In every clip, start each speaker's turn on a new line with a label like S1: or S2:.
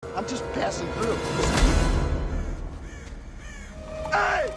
S1: I'm just passing through. Hey!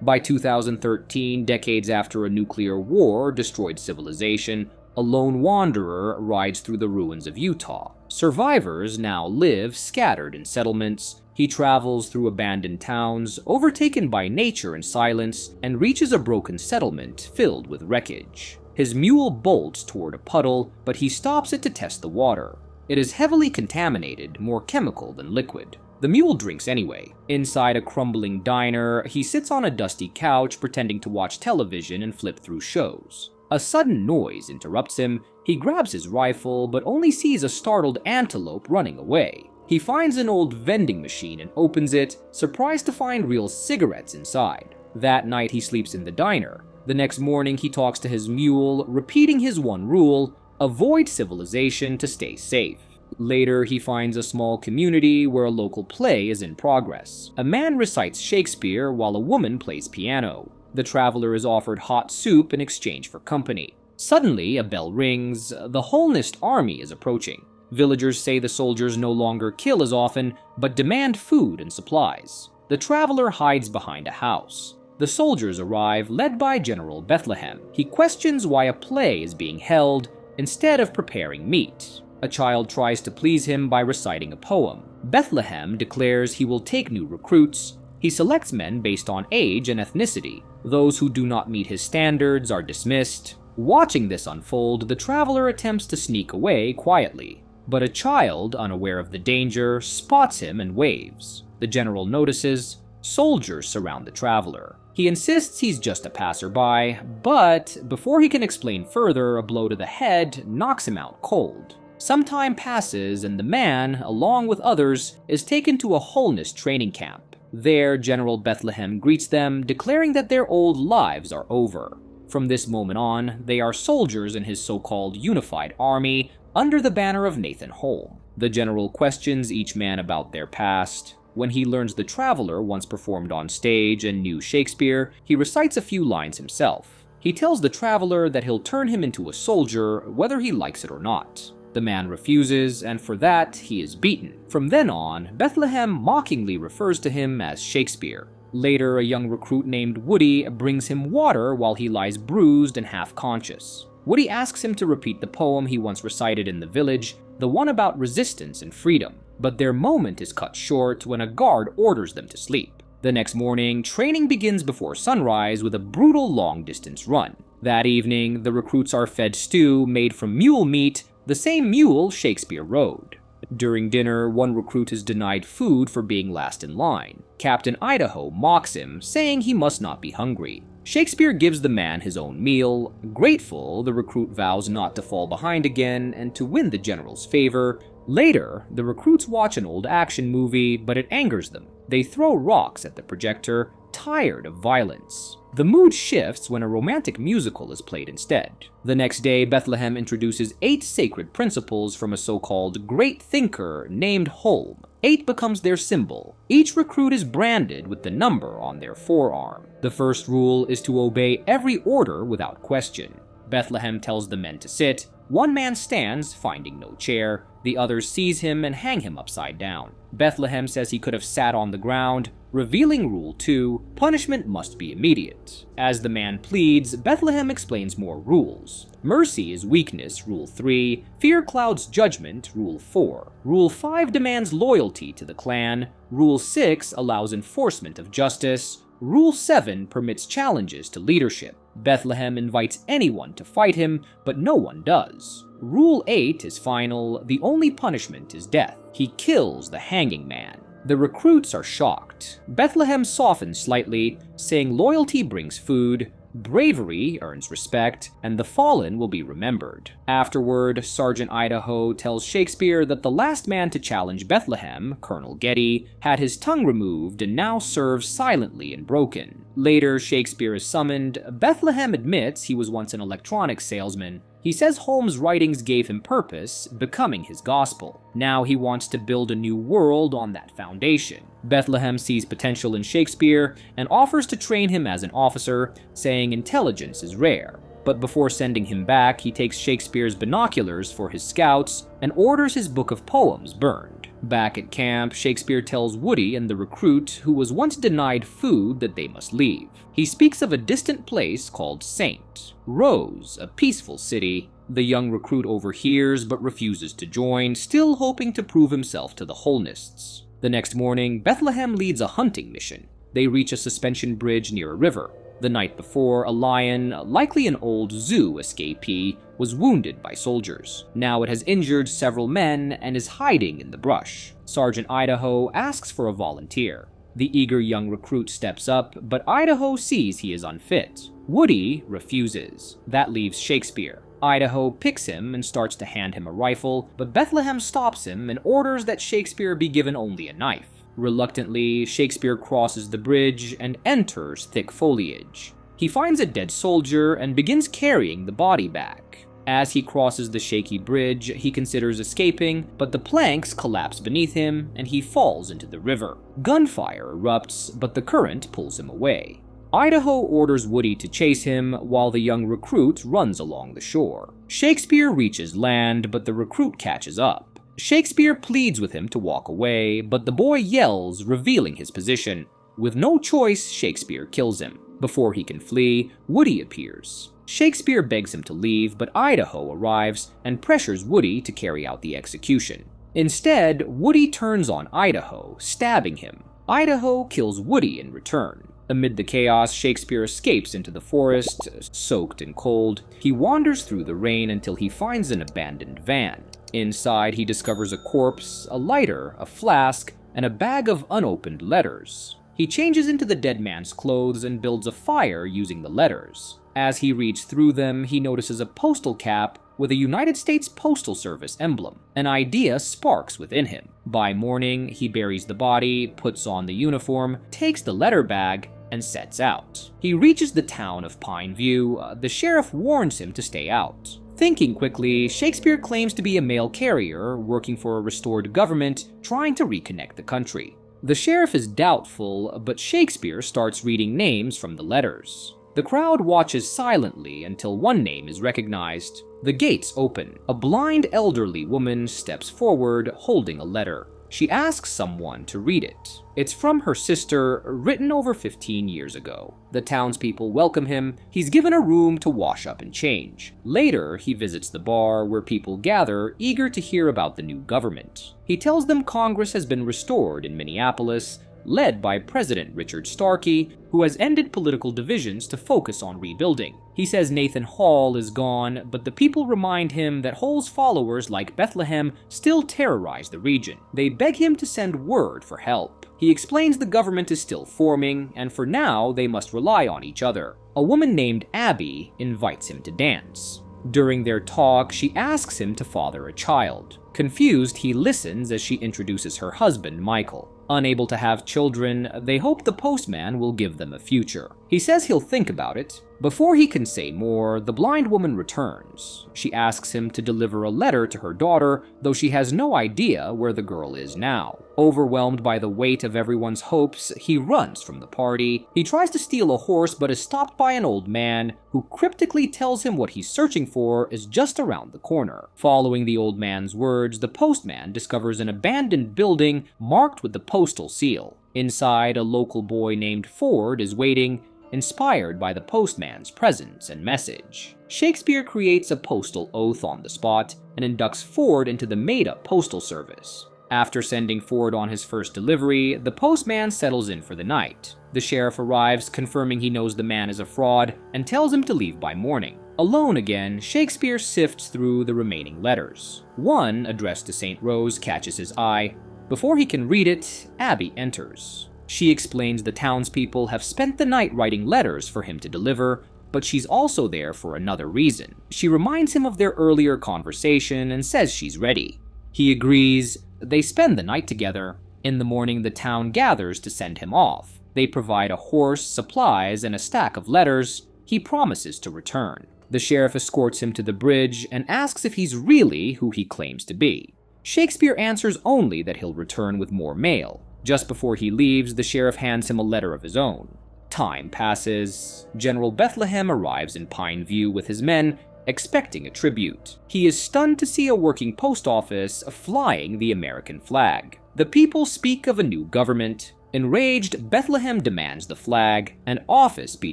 S2: By 2013, decades after a nuclear war destroyed civilization, a lone wanderer rides through the ruins of Utah. Survivors now live scattered in settlements. He travels through abandoned towns, overtaken by nature and silence, and reaches a broken settlement filled with wreckage. His mule bolts toward a puddle, but he stops it to test the water. It is heavily contaminated, more chemical than liquid. The mule drinks anyway. Inside a crumbling diner, he sits on a dusty couch pretending to watch television and flip through shows. A sudden noise interrupts him. He grabs his rifle, but only sees a startled antelope running away. He finds an old vending machine and opens it, surprised to find real cigarettes inside. That night he sleeps in the diner. The next morning he talks to his mule, repeating his one rule: avoid civilization to stay safe. Later, he finds a small community where a local play is in progress. A man recites Shakespeare while a woman plays piano. The traveler is offered hot soup in exchange for company. Suddenly, a bell rings. The Holnist army is approaching. Villagers say the soldiers no longer kill as often, but demand food and supplies. The traveler hides behind a house. The soldiers arrive, led by General Bethlehem. He questions why a play is being held instead of preparing meat. A child tries to please him by reciting a poem. Bethlehem declares he will take new recruits. He selects men based on age and ethnicity. Those who do not meet his standards are dismissed. Watching this unfold, the traveler attempts to sneak away quietly. But a child, unaware of the danger, spots him and waves. The general notices. Soldiers surround the traveler. He insists he's just a passerby, but before he can explain further, a blow to the head knocks him out cold. Some time passes, and the man, along with others, is taken to a Holnist training camp. There, General Bethlehem greets them, declaring that their old lives are over. From this moment on, they are soldiers in his so-called unified army, under the banner of Nathan Holm. The general questions each man about their past. When he learns the traveler once performed on stage and knew Shakespeare, he recites a few lines himself. He tells the traveler that he'll turn him into a soldier, whether he likes it or not. The man refuses, and for that, he is beaten. From then on, Bethlehem mockingly refers to him as Shakespeare. Later, a young recruit named Woody brings him water while he lies bruised and half-conscious. Woody asks him to repeat the poem he once recited in the village, the one about resistance and freedom. But their moment is cut short when a guard orders them to sleep. The next morning, training begins before sunrise with a brutal long-distance run. That evening, the recruits are fed stew made from mule meat, the same mule Shakespeare rode. During dinner, one recruit is denied food for being last in line. Captain Idaho mocks him, saying he must not be hungry. Shakespeare gives the man his own meal. Grateful, the recruit vows not to fall behind again and to win the general's favor. Later, the recruits watch an old action movie, but it angers them. They throw rocks at the projector, tired of violence. The mood shifts when a romantic musical is played instead. The next day, Bethlehem introduces 8 sacred principles from a so-called great thinker named Holm. 8 becomes their symbol. Each recruit is branded with the number on their forearm. The first rule is to obey every order without question. Bethlehem tells the men to sit. One man stands, finding no chair. The others seize him and hang him upside down. Bethlehem says he could have sat on the ground. Revealing Rule 2, punishment must be immediate. As the man pleads, Bethlehem explains more rules. Mercy is weakness, Rule 3. Fear clouds judgment, Rule 4. Rule 5 demands loyalty to the clan. Rule 6 allows enforcement of justice. Rule 7 permits challenges to leadership. Bethlehem invites anyone to fight him, but no one does. Rule 8 is final. The only punishment is death. He kills the hanging man. The recruits are shocked. Bethlehem softens slightly, saying loyalty brings food, bravery earns respect, and the fallen will be remembered. Afterward, Sergeant Idaho tells Shakespeare that the last man to challenge Bethlehem, Colonel Getty, had his tongue removed and now serves silently and broken. Later, Shakespeare is summoned. Bethlehem admits he was once an electronics salesman. He says Holmes' writings gave him purpose, becoming his gospel. Now he wants to build a new world on that foundation. Bethlehem sees potential in Shakespeare and offers to train him as an officer, saying intelligence is rare. But before sending him back, he takes Shakespeare's binoculars for his scouts and orders his book of poems burned. Back at camp, Shakespeare tells Woody and the recruit, who was once denied food, that they must leave. He speaks of a distant place called St. Rose, a peaceful city. The young recruit overhears but refuses to join, still hoping to prove himself to the Holnists. The next morning, Bethlehem leads a hunting mission. They reach a suspension bridge near a river. The night before, a lion, likely an old zoo escapee, was wounded by soldiers. Now it has injured several men and is hiding in the brush. Sergeant Idaho asks for a volunteer. The eager young recruit steps up, but Idaho sees he is unfit. Woody refuses. That leaves Shakespeare. Idaho picks him and starts to hand him a rifle, but Bethlehem stops him and orders that Shakespeare be given only a knife. Reluctantly, Shakespeare crosses the bridge and enters thick foliage. He finds a dead soldier and begins carrying the body back. As he crosses the shaky bridge, he considers escaping, but the planks collapse beneath him and he falls into the river. Gunfire erupts, but the current pulls him away. Idaho orders Woody to chase him while the young recruit runs along the shore. Shakespeare reaches land, but the recruit catches up. Shakespeare pleads with him to walk away, but the boy yells, revealing his position. With no choice, Shakespeare kills him. Before he can flee, Woody appears. Shakespeare begs him to leave, but Idaho arrives and pressures Woody to carry out the execution. Instead, Woody turns on Idaho, stabbing him. Idaho kills Woody in return. Amid the chaos, Shakespeare escapes into the forest, soaked and cold. He wanders through the rain until he finds an abandoned van. Inside, he discovers a corpse, a lighter, a flask, and a bag of unopened letters. He changes into the dead man's clothes and builds a fire using the letters. As he reads through them, he notices a postal cap with a United States Postal Service emblem. An idea sparks within him. By morning, he buries the body, puts on the uniform, takes the letter bag, and sets out. He reaches the town of Pine View. The sheriff warns him to stay out. Thinking quickly, Shakespeare claims to be a mail carrier working for a restored government trying to reconnect the country. The sheriff is doubtful, but Shakespeare starts reading names from the letters. The crowd watches silently until one name is recognized. The gates open. A blind elderly woman steps forward holding a letter. She asks someone to read it. It's from her sister, written over 15 years ago. The townspeople welcome him. He's given a room to wash up and change. Later, he visits the bar where people gather, eager to hear about the new government. He tells them Congress has been restored in Minneapolis, led by President Richard Starkey, who has ended political divisions to focus on rebuilding. He says Nathan Hall is gone, but the people remind him that Hall's followers like Bethlehem still terrorize the region. They beg him to send word for help. He explains the government is still forming, and for now they must rely on each other. A woman named Abby invites him to dance. During their talk, she asks him to father a child. Confused, he listens as she introduces her husband, Michael. Unable to have children, they hope the postman will give them a future. He says he'll think about it. Before he can say more, the blind woman returns. She asks him to deliver a letter to her daughter, though she has no idea where the girl is now. Overwhelmed by the weight of everyone's hopes, he runs from the party. He tries to steal a horse but is stopped by an old man who cryptically tells him what he's searching for is just around the corner. Following the old man's words, the postman discovers an abandoned building marked with the postal seal. Inside, a local boy named Ford is waiting, inspired by the postman's presence and message. Shakespeare creates a postal oath on the spot and inducts Ford into the made-up postal service. After sending Ford on his first delivery, the postman settles in for the night. The sheriff arrives, confirming he knows the man is a fraud, and tells him to leave by morning. Alone again, Shakespeare sifts through the remaining letters. One, addressed to St. Rose, catches his eye. Before he can read it, Abby enters. She explains the townspeople have spent the night writing letters for him to deliver, but she's also there for another reason. She reminds him of their earlier conversation and says she's ready. He agrees. They spend the night together. In the morning, the town gathers to send him off. They provide a horse, supplies, and a stack of letters. He promises to return. The sheriff escorts him to the bridge and asks if he's really who he claims to be. Shakespeare answers only that he'll return with more mail. Just before he leaves, the sheriff hands him a letter of his own. Time passes. General Bethlehem arrives in Pine View with his men, expecting a tribute. He is stunned to see a working post office flying the American flag. The people speak of a new government. Enraged, Bethlehem demands the flag and office be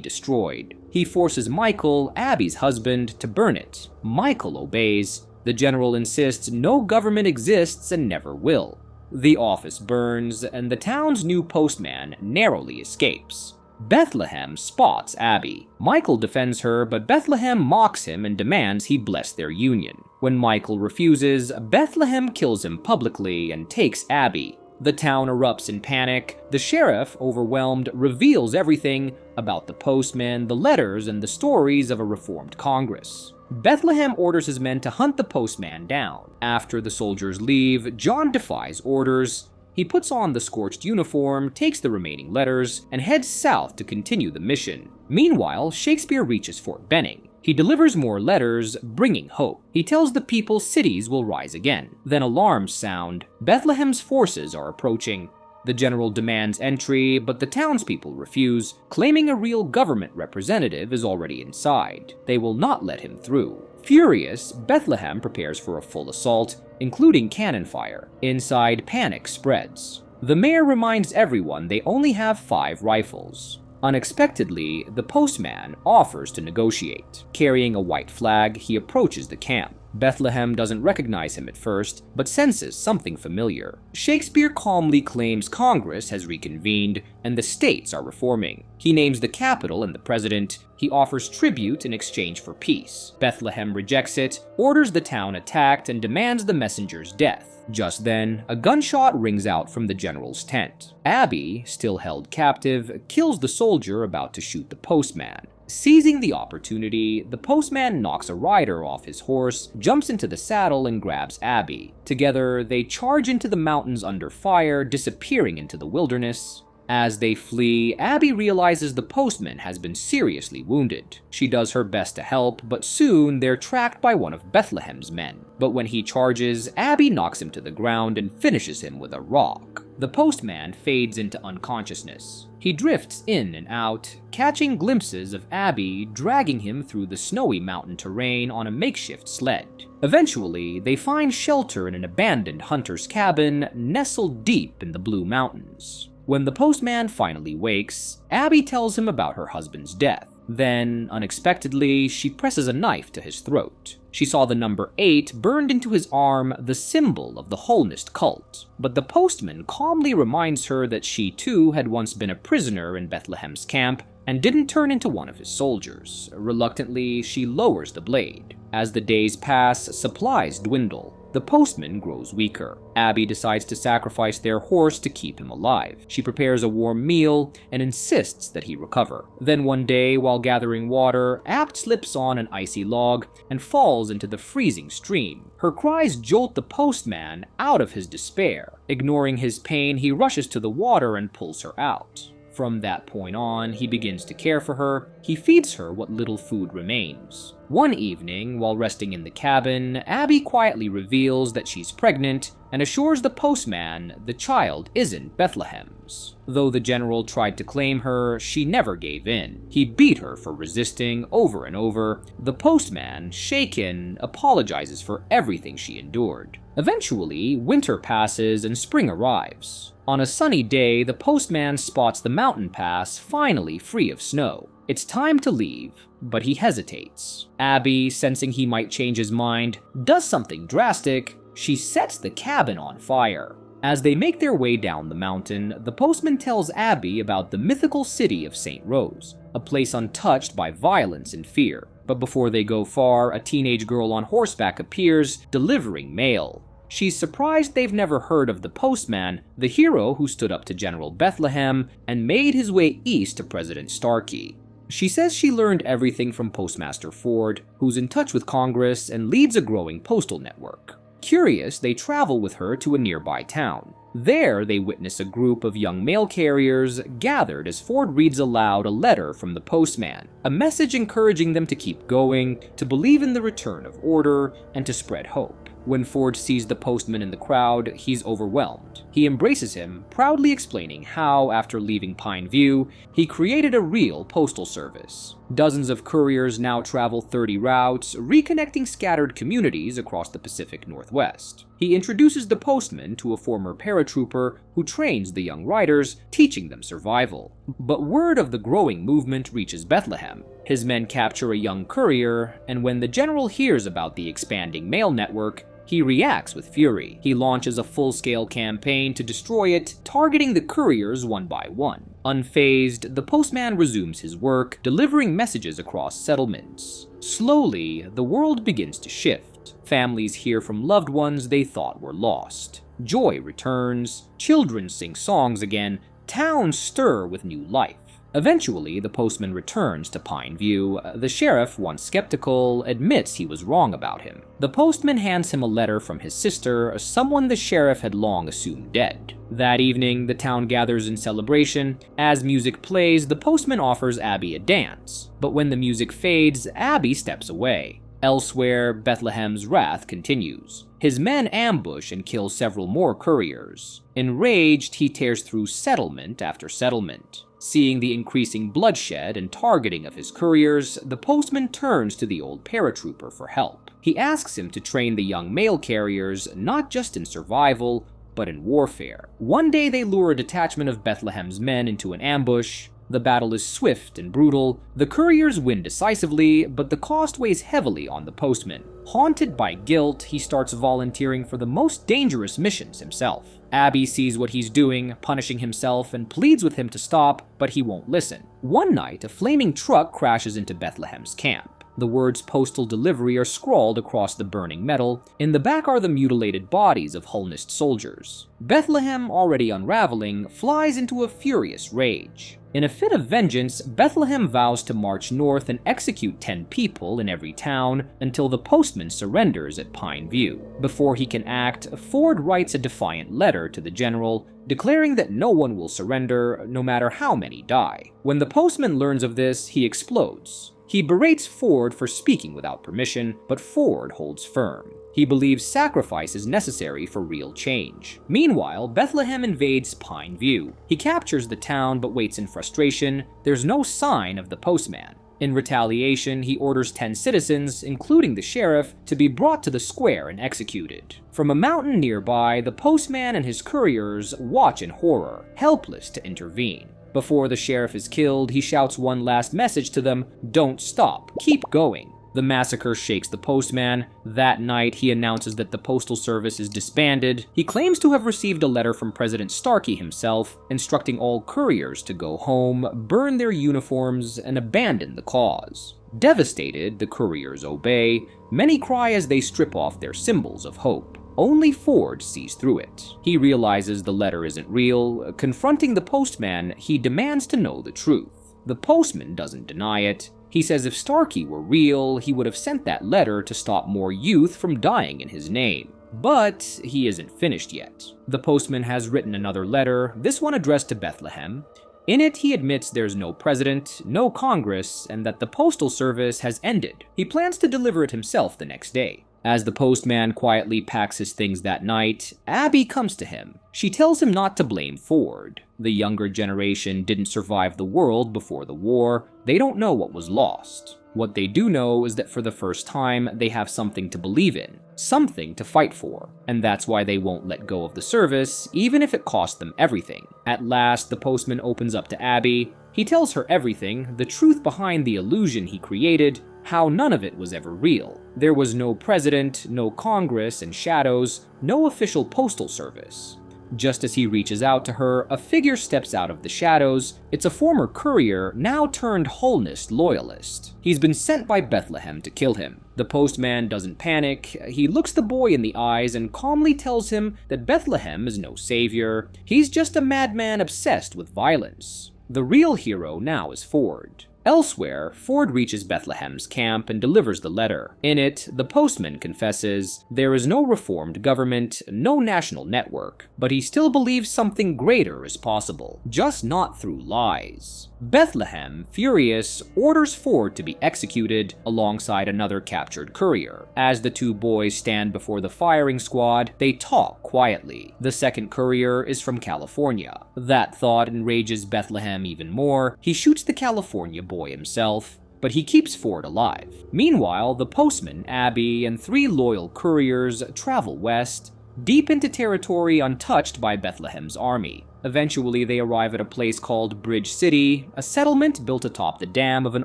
S2: destroyed. He forces Michael, Abby's husband, to burn it. Michael obeys. The general insists no government exists and never will. The office burns, and the town's new postman narrowly escapes. Bethlehem spots Abby. Michael defends her, but Bethlehem mocks him and demands he bless their union. When Michael refuses, Bethlehem kills him publicly and takes Abby. The town erupts in panic. The sheriff, overwhelmed, reveals everything about the postman, the letters, and the stories of a reformed Congress. Bethlehem orders his men to hunt the postman down. After the soldiers leave, John defies orders. He puts on the scorched uniform, takes the remaining letters, and heads south to continue the mission. Meanwhile, Shakespeare reaches Fort Benning. He delivers more letters, bringing hope. He tells the people cities will rise again. Then alarms sound. Bethlehem's forces are approaching. The general demands entry, but the townspeople refuse, claiming a real government representative is already inside. They will not let him through. Furious, Bethlehem prepares for a full assault, including cannon fire. Inside, panic spreads. The mayor reminds everyone they only have 5 rifles. Unexpectedly, the postman offers to negotiate. Carrying a white flag, he approaches the camp. Bethlehem doesn't recognize him at first, but senses something familiar. Shakespeare calmly claims Congress has reconvened and the states are reforming. He names the capital and the president. He offers tribute in exchange for peace. Bethlehem rejects it, orders the town attacked, and demands the messenger's death. Just then, a gunshot rings out from the general's tent. Abby, still held captive, kills the soldier about to shoot the postman. Seizing the opportunity, the postman knocks a rider off his horse, jumps into the saddle, and grabs Abby. Together, they charge into the mountains under fire, disappearing into the wilderness. As they flee, Abby realizes the postman has been seriously wounded. She does her best to help, but soon they're tracked by one of Bethlehem's men. But when he charges, Abby knocks him to the ground and finishes him with a rock. The postman fades into unconsciousness. He drifts in and out, catching glimpses of Abby dragging him through the snowy mountain terrain on a makeshift sled. Eventually, they find shelter in an abandoned hunter's cabin nestled deep in the Blue Mountains. When the postman finally wakes, Abby tells him about her husband's death. Then, unexpectedly, she presses a knife to his throat. She saw the number 8 burned into his arm, the symbol of the Holnist cult. But the postman calmly reminds her that she too had once been a prisoner in Bethlehem's camp and didn't turn into one of his soldiers. Reluctantly, she lowers the blade. As the days pass, supplies dwindle. The postman grows weaker. Abby decides to sacrifice their horse to keep him alive. She prepares a warm meal and insists that he recover. Then one day, while gathering water, Abt slips on an icy log and falls into the freezing stream. Her cries jolt the postman out of his despair. Ignoring his pain, he rushes to the water and pulls her out. From that point on, he begins to care for her. He feeds her what little food remains. One evening, while resting in the cabin, Abby quietly reveals that she's pregnant and assures the postman the child isn't Bethlehem's. Though the general tried to claim her, she never gave in. He beat her for resisting over and over. The postman, shaken, apologizes for everything she endured. Eventually, winter passes and spring arrives. On a sunny day, the postman spots the mountain pass finally free of snow. It's time to leave, but he hesitates. Abby, sensing he might change his mind, does something drastic. She sets the cabin on fire. As they make their way down the mountain, the postman tells Abby about the mythical city of St. Rose, a place untouched by violence and fear. But before they go far, a teenage girl on horseback appears, delivering mail. She's surprised they've never heard of the postman, the hero who stood up to General Bethlehem and made his way east to President Starkey. She says she learned everything from Postmaster Ford, who's in touch with Congress and leads a growing postal network. Curious, they travel with her to a nearby town. There, they witness a group of young mail carriers gathered as Ford reads aloud a letter from the postman, a message encouraging them to keep going, to believe in the return of order, and to spread hope. When Ford sees the postman in the crowd, he's overwhelmed. He embraces him, proudly explaining how, after leaving Pine View, he created a real postal service. Dozens of couriers now travel 30 routes, reconnecting scattered communities across the Pacific Northwest. He introduces the postman to a former paratrooper who trains the young riders, teaching them survival. But word of the growing movement reaches Bethlehem. His men capture a young courier, and when the general hears about the expanding mail network, he reacts with fury. He launches a full-scale campaign to destroy it, targeting the couriers one by one. Unfazed, the postman resumes his work, delivering messages across settlements. Slowly, the world begins to shift. Families hear from loved ones they thought were lost. Joy returns, children sing songs again, towns stir with new life. Eventually, the postman returns to Pine View. The sheriff, once skeptical, admits he was wrong about him. The postman hands him a letter from his sister, someone the sheriff had long assumed dead. That evening, the town gathers in celebration. As music plays, the postman offers Abby a dance. But when the music fades, Abby steps away. Elsewhere, Bethlehem's wrath continues. His men ambush and kill several more couriers. Enraged, he tears through settlement after settlement. Seeing the increasing bloodshed and targeting of his couriers, the postman turns to the old paratrooper for help. He asks him to train the young mail carriers not just in survival, but in warfare. One day they lure a detachment of Bethlehem's men into an ambush. The battle is swift and brutal. The couriers win decisively, but the cost weighs heavily on the postman. Haunted by guilt, he starts volunteering for the most dangerous missions himself. Abby sees what he's doing, punishing himself, and pleads with him to stop, but he won't listen. One night, a flaming truck crashes into Bethlehem's camp. The words postal delivery are scrawled across the burning metal. In the back are the mutilated bodies of Hullnist soldiers. Bethlehem, already unraveling, flies into a furious rage. In a fit of vengeance, Bethlehem vows to march north and execute 10 people in every town until the postman surrenders at Pine View. Before he can act, Ford writes a defiant letter to the general, declaring that no one will surrender, no matter how many die. When the postman learns of this, he explodes. He berates Ford for speaking without permission, but Ford holds firm. He believes sacrifice is necessary for real change. Meanwhile, Bethlehem invades Pine View. He captures the town but waits in frustration. There's no sign of the postman. In retaliation, he orders 10 citizens, including the sheriff, to be brought to the square and executed. From a mountain nearby, the postman and his couriers watch in horror, helpless to intervene. Before the sheriff is killed, he shouts one last message to them: "Don't stop, keep going." The massacre shakes the postman. That night, he announces that the postal service is disbanded. He claims to have received a letter from President Starkey himself, instructing all couriers to go home, burn their uniforms, and abandon the cause. Devastated, the couriers obey. Many cry as they strip off their symbols of hope. Only Ford sees through it. He realizes the letter isn't real. Confronting the postman, he demands to know the truth. The postman doesn't deny it. He says if Starkey were real, he would have sent that letter to stop more youth from dying in his name. But he isn't finished yet. The postman has written another letter, this one addressed to Bethlehem. In it, he admits there's no president, no Congress, and that the postal service has ended. He plans to deliver it himself the next day. As the postman quietly packs his things that night, Abby comes to him. She tells him not to blame Ford. The younger generation didn't survive the world before the war. They don't know what was lost. What they do know is that for the first time, they have something to believe in, something to fight for, and that's why they won't let go of the service, even if it costs them everything. At last, the postman opens up to Abby. He tells her everything, the truth behind the illusion he created, how none of it was ever real. There was no president, no Congress and shadows, no official postal service. Just as he reaches out to her, a figure steps out of the shadows. It's a former courier, now turned Hullnist loyalist. He's been sent by Bethlehem to kill him. The postman doesn't panic. He looks the boy in the eyes and calmly tells him that Bethlehem is no savior. He's just a madman obsessed with violence. The real hero now is Ford. Elsewhere, Ford reaches Bethlehem's camp and delivers the letter. In it, the postman confesses there is no reformed government, no national network, but he still believes something greater is possible, just not through lies. Bethlehem, furious, orders Ford to be executed alongside another captured courier. As the two boys stand before the firing squad, they talk quietly. The second courier is from California. That thought enrages Bethlehem even more. He shoots the California boy himself, but he keeps Ford alive. Meanwhile, the postman, Abby, and 3 loyal couriers travel west, deep into territory untouched by Bethlehem's army. Eventually, they arrive at a place called Bridge City, a settlement built atop the dam of an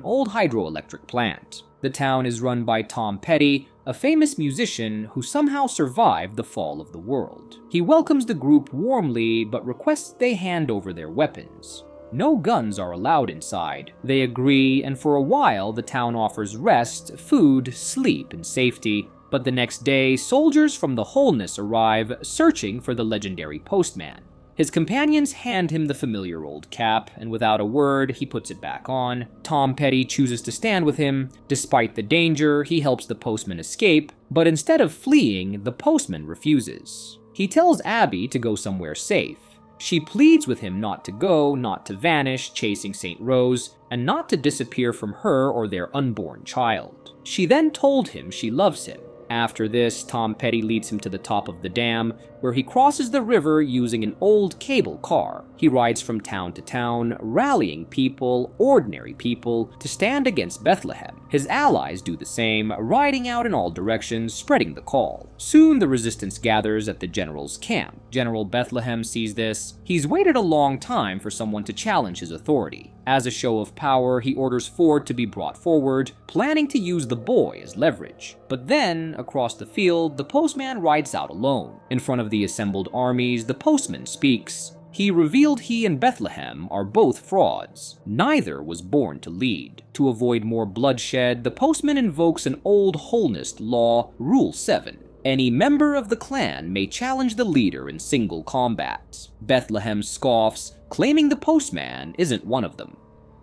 S2: old hydroelectric plant. The town is run by Tom Petty, a famous musician who somehow survived the fall of the world. He welcomes the group warmly, but requests they hand over their weapons. No guns are allowed inside. They agree, and for a while, the town offers rest, food, sleep, and safety. But the next day, soldiers from the Wholeness arrive, searching for the legendary postman. His companions hand him the familiar old cap, and without a word, he puts it back on. Tom Petty chooses to stand with him. Despite the danger, he helps the postman escape, but instead of fleeing, the postman refuses. He tells Abby to go somewhere safe. She pleads with him not to go, not to vanish, chasing St. Rose, and not to disappear from her or their unborn child. She then told him she loves him. After this, Tom Petty leads him to the top of the dam, where he crosses the river using an old cable car. He rides from town to town, rallying people, ordinary people, to stand against Bethlehem. His allies do the same, riding out in all directions, spreading the call. Soon the resistance gathers at the general's camp. General Bethlehem sees this. He's waited a long time for someone to challenge his authority. As a show of power, he orders Ford to be brought forward, planning to use the boy as leverage. But then, across the field, the postman rides out alone. In front of the assembled armies, the postman speaks. He revealed he and Bethlehem are both frauds. Neither was born to lead. To avoid more bloodshed, the postman invokes an old Wholeness law, Rule 7. Any member of the clan may challenge the leader in single combat. Bethlehem scoffs, claiming the postman isn't one of them.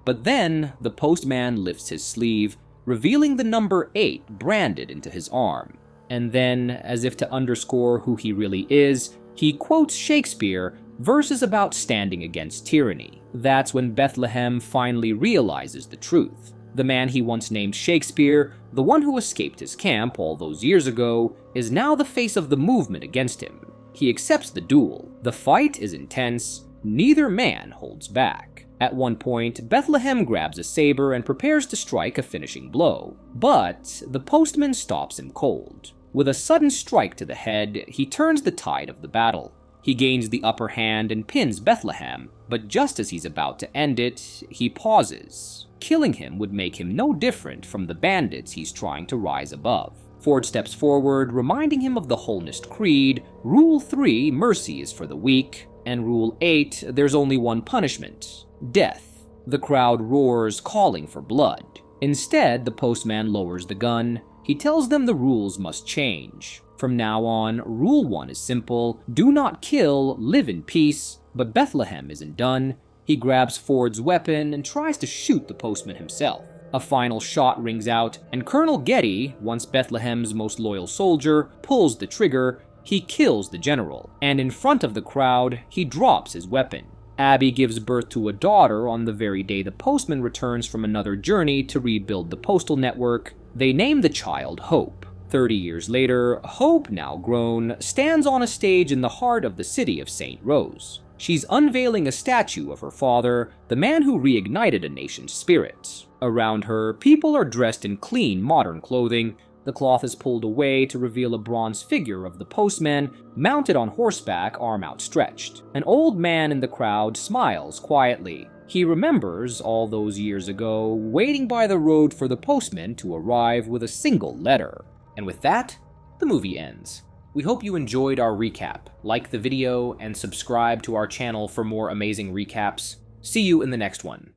S2: But then, the postman lifts his sleeve, revealing the number 8 branded into his arm. And then, as if to underscore who he really is, he quotes Shakespeare, verses about standing against tyranny. That's when Bethlehem finally realizes the truth. The man he once named Shakespeare, the one who escaped his camp all those years ago, is now the face of the movement against him. He accepts the duel. The fight is intense. Neither man holds back. At one point, Bethlehem grabs a saber and prepares to strike a finishing blow. But the postman stops him cold. With a sudden strike to the head, he turns the tide of the battle. He gains the upper hand and pins Bethlehem, but just as he's about to end it, he pauses. Killing him would make him no different from the bandits he's trying to rise above. Ford steps forward, reminding him of the Wholeness Creed, Rule 3, mercy is for the weak, and Rule 8, there's only one punishment, death. The crowd roars, calling for blood. Instead, the postman lowers the gun. He tells them the rules must change. From now on, Rule 1 is simple, do not kill, live in peace, but Bethlehem isn't done. He grabs Ford's weapon and tries to shoot the postman himself. A final shot rings out, and Colonel Getty, once Bethlehem's most loyal soldier, pulls the trigger. He kills the general, and in front of the crowd, he drops his weapon. Abby gives birth to a daughter on the very day the postman returns from another journey to rebuild the postal network. They name the child Hope. 30 years later, Hope, now grown, stands on a stage in the heart of the city of St. Rose. She's unveiling a statue of her father, the man who reignited a nation's spirit. Around her, people are dressed in clean, modern clothing. The cloth is pulled away to reveal a bronze figure of the postman, mounted on horseback, arm outstretched. An old man in the crowd smiles quietly. He remembers, all those years ago, waiting by the road for the postman to arrive with a single letter. And with that, the movie ends. We hope you enjoyed our recap. Like the video and subscribe to our channel for more amazing recaps. See you in the next one.